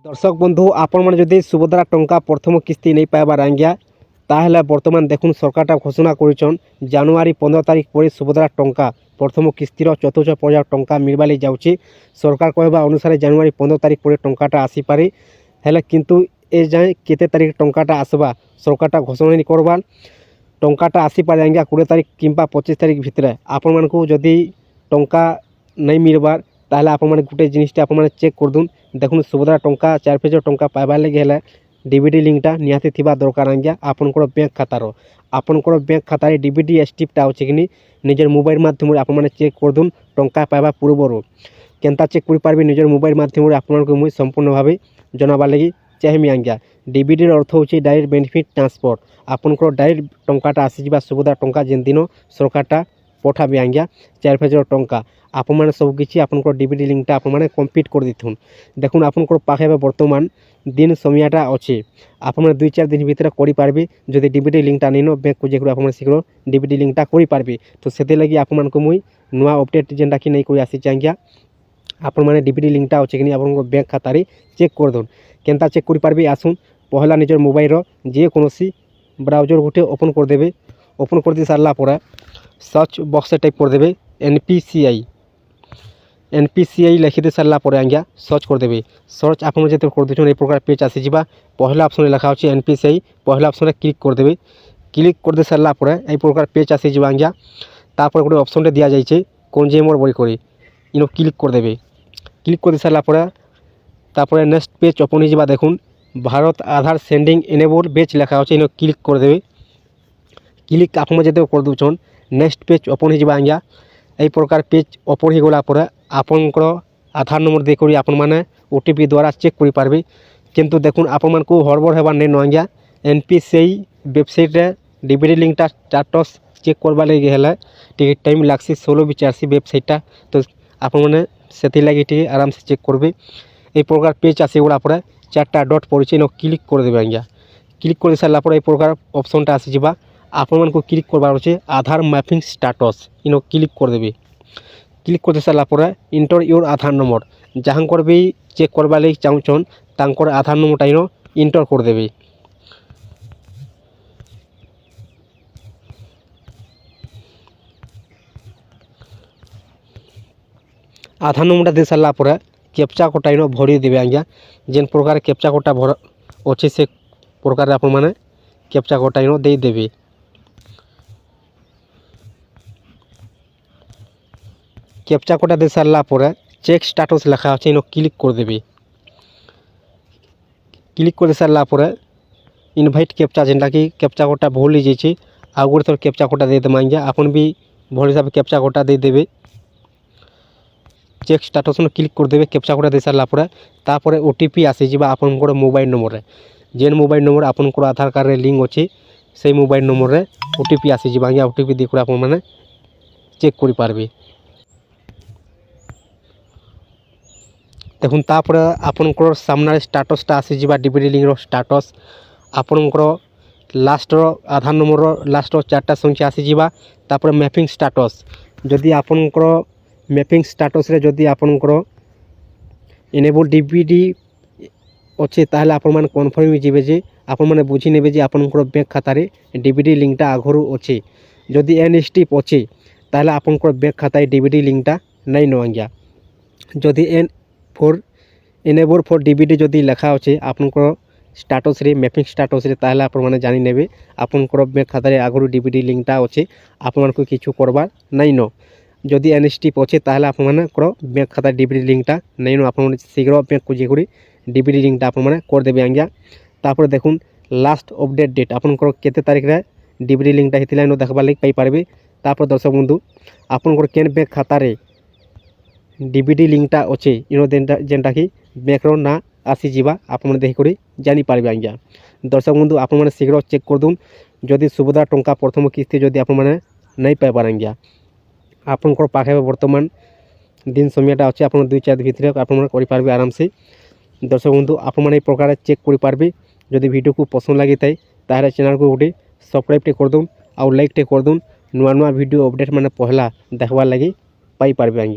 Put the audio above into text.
दर्शक बंधु आपण मैंने जदि सुभद्रा टंका प्रथम किस्ती नहीं पाइबार आज्ञा ताहले बर्तमान देखुन सरकार घोषणा कर जानुरी 15 तारिख पर सुभद्रा टंका प्रथम किस्तिर चतुर्थ पर्याय टंका मिलवाली जाऊँगी। सरकार कहवा अनुसार जानुरी 15 तारिख पर टंकाटा आसीपारे हेले किंतु ए जाए केते तारिख टंकाटा आसवा सरकार घोषणा नहीं करवार। टंकाटा आसीपारे आज्ञा 20 तारिख किंबा 25 तारिख भितर आपण मानकु जदि टंका नहीं मिलबार ताहले आपण माने गुटे जिनिसटा आपण माने चेक कर दुन देखुन सुभद्रा टंका 4 पेज टंका पाइबार लगे हेले डीबीडी लिंकटा निहाती थिबा दरकार आज्ञा। आपनकर बैंक खातार आपनकर बैंक खातार डीबीडी स्टिपटा अच्छे कि निजर मोबाइल माध्यम आपण माने चेक कर दुन टंका पाइबा पूर्वर केनता चेक कर पारबे निजर मोबाइल माध्यम आपनको मुई संपूर्ण भाव जनाबार लगी चाहमी आज्ञा। डीबीडी अर्थ होची डायरेक्ट बेनिफिट ट्रांसफर आपनकर डायरेक्ट टंकाटा आसीजिबा सुभद्रा टंका जेन दिन सरकारटा पठाबे आज्ञा 4 पेज टंका आपण माने सबकिछि आपनकर डीबीडी लिंकटा आपण माने कम्प्लीट कर दिथुन। देखुन आपनकर पाखे वर्तमान दिन समयटा अच्छे आपण माने 2-4 दिन भितर करि पारबे जदि डीबीडी लिंकटा नैनो बैंक को जेकरो आपण माने शीघ्र डीबीडी लिंकटा करि पारबे। तो सेते लागि आपण मानको मुई नुवा अपडेट जेनटा कि नै करि आसी आज्ञा आपण माने डीबीडी लिंकटा अच्छे कि आपनकर बैंक खातारे चेक कर दोन केनता चेक करि पारबे आसुन पहला निजर मोबाइल रो जे कोनोसी ब्राउजर गुटे ओपन कर देबे। ओपन कर दी सारला पर सर्च बॉक्स टाइप कर देबे एनपीसीआई लिखि दे सारला पर आज्ञा सर्च कर देबे। सर्च आपन जेते कर दिछन ए प्रकार पेज आसी जिबा पहला ऑप्शन लिखा अछि एनपीसीआई पहला ऑप्शन रे क्लिक कर देबे। क्लिक कर दे सारला पर ए प्रकार पेज आसी जिबा आज्ञा तापर गोटे ऑप्शन रे दिया जाइछे कंज्यूमर बड़ी करे इनो क्लिक कर देबे। क्लिक कर दे सारला पर तापर नेक्स्ट पेज ओपन हो जिबा देखुन भारत आधार सेंडिंग इनेबल बेच लिखा अछि इनो क्लिक कर देबे। क्लिक आपन जेते कर दुछन नेक्स्ट पेज ओपन हो जिबा आज्ञा ए प्रकार पेज ओपन हो गला पर आपनकर आधार नंबर देकरी आपण माने ओटीपी द्वारा चेक करि पारबे। किंतु देखुन आपण मानकु हड़बड़ हेबा नै न आज्ञा एनपीसीआई वेबसाइट रे डीबीडी लिंकटा स्टेटस चेक करबा लागि हेले टिके टाइम लागसी 16 वेबसाइटटा। तो आपण माने सेति लागि टिके आराम से चेक करबे। ए प्रकार पेज आसी गला पर 4टा डॉट पड़िছে न क्लिक कर देबे आज्ञा। क्लिक कर सारला पर ए प्रकार ऑप्शनटा आसी जिबा आपण मानकु क्लिक करबार अछि आधार मैपिंग स्टेटस इनो क्लिक कर देबे। क्लिक कर सारा पर इंटर योर आधार नंबर जहाँकर भी चेक करवा लगे चाहून तांकर आधार नंबरटा इनो इंटर कर देबे। आधार नंबरटा दे सारा पर कैप्चा कोडटा इनो भरी देबे आज्ञा जेन प्रकार कैप्चा कोडटा भर अच्छे से प्रकार आपण माने कैप्चा कोडटा इनो दे देबे। कैप्चा कोडा दे सारला पर चेक स्टेटस लिखा अछि इनो क्लिक कर देबे। क्लिक कर सारला पर इनवाइट कैप्चा जेनटा कि कैप्चा कोडा भूल ली जाइछे आउ गोटे थोर कैप्चा कोडा दे देमा आज्ञा आपन भी भल हिसाब कैप्चा कोडा दे देबे। चेक स्टेटस न क्लिक कर देबे। कैप्चा कोडा दे सारला पर तापर ओटीपी आसी जिबा आपनकर मोबाइल नंबर रे जेन मोबाइल नंबर आपनकर आधार कार्ड रे लिंक अछि सेही मोबाइल नंबर रे ओटीपी आसी जिबा आज्ञा ओटीपी देखुरा आपन माने चेक करि पारबे। देखुन तापर आपनकर सामने स्टेटसटा आसी जिबा डीबीडी लिंक रो स्टेटस आपनकर लास्ट रो आधार नंबर रो लास्ट रो 4टा संख्या आसी जिबा तापर मैपिंग स्टेटस जदि आपनकर मैपिंग स्टेटस रे जदि आपनकर इनेबल डीबीडी अच्छे ताहले आपन माने कन्फर्म हो जिबे जे आपन माने बुझी नेबे जे आपनकर बैंक खाता रे डीबीडी लिंकटा आगरु अच्छे जदि एन स्टिप अच्छे ताहले आपनकर बैंक खाता डीबीडी लिंकटा नै न आज्ञा। जदि N for enable for DBD जदि लिखा अच्छे आपनकर स्टेटस रे मैपिंग स्टेटस रे ताहले आपण माने जानि नेबे आपनकर बैंक खाता रे आगरु डीबीडी लिंकटा अच्छे आपण मानकु किछु करबार नै न। जदि एन स्टिप अच्छे ताहले आपण मानकर बैंक खाता डीबीडी लिंकटा नै न आपण माने शीघ्र बैंक को जेकरी डीबीडी लिंकटा आपण माने कर देबे आज्ञा। तापर देखुन लास्ट अपडेट डेट आपनकर केते तारिख रे डीबीडी लिंकटा हितला न देखबा लागि पाई पारबे। तापर दर्शक बंधु आपनकर केन बैंक खाता रे डीबीडी लिंकटा अच्छे इनो जेनटा कि बैंक रो ना आसी जिबा आपण माने देखि करी जानि पारबे आज्ञा। दर्शक बंधु आपण माने शीघ्र चेक कर दुन जदि सुभद्रा टंका प्रथम किस्ती जदि आपण माने नै पाई पार आज्ञा आपनकर पाखे वर्तमान दिन समयटा अच्छे आपण 2-4 दिन भितर आपण माने करि पारबे आराम से। दर्शक बंधु आपण माने प्रकार चेक करि पारबे जदि वीडियो को पसंद लागि थाए ताहले चैनल को गोटे सब्सक्राइब टे कर दुन आउ लाइक टे कर दुन नुआ नुआ वीडियो अपडेट माने पहला देखबार लागि पाई पारबे आज्ञा।